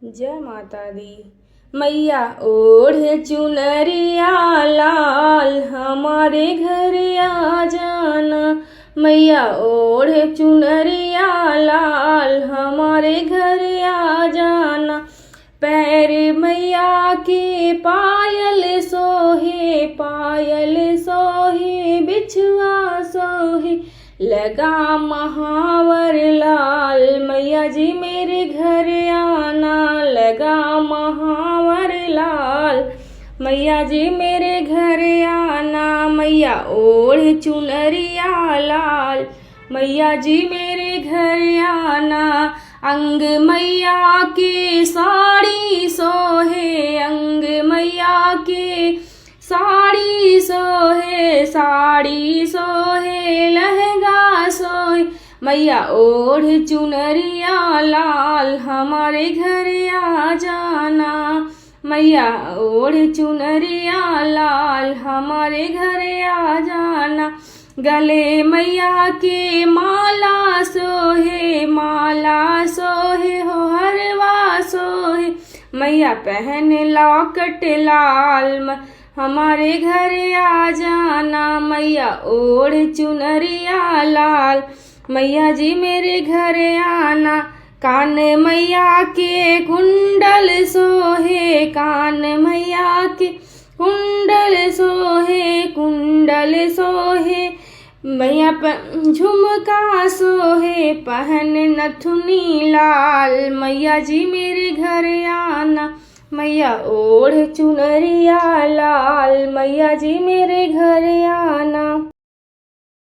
जय माता दी। मैया ओढ़े चुनरिया लाल हमारे घर आ जाना। मैया ओढ़े चुनरिया लाल हमारे घर आ जाना। पैर मैया के पायल सोहे बिछुआ सोहे लगा महावर लाल। मैया जी मेरे घर आना लगा महावर लाल। मैया जी मेरे घर आना। मैया ओढ़ चुनरिया लाल मैया जी मेरे घर आना। अंग मैया के साड़ी सोहे अंग मैया के साड़ी सोहे लहंगा सोहे। मैया ओढ़ चुनरिया लाल हमारे घर आ जाना। मैया ओढ़ चुनरिया लाल हमारे घर आ जाना। गले मैया के माला सोहे हो हरवा सोहे। मैया पहन लॉकेट लाल हमारे घर आ जाना। मैया ओढ़ चुनरिया लाल मैया जी मेरे घर आना। कान मैया के कुंडल सोहे कान मैया के कुंडल सोहे। मैया झुमका सोहे पहन नथुनी लाल। मैया जी मेरे घर आना। मैया ओढ़ चुनरिया लाल मैया जी मेरे घर आना।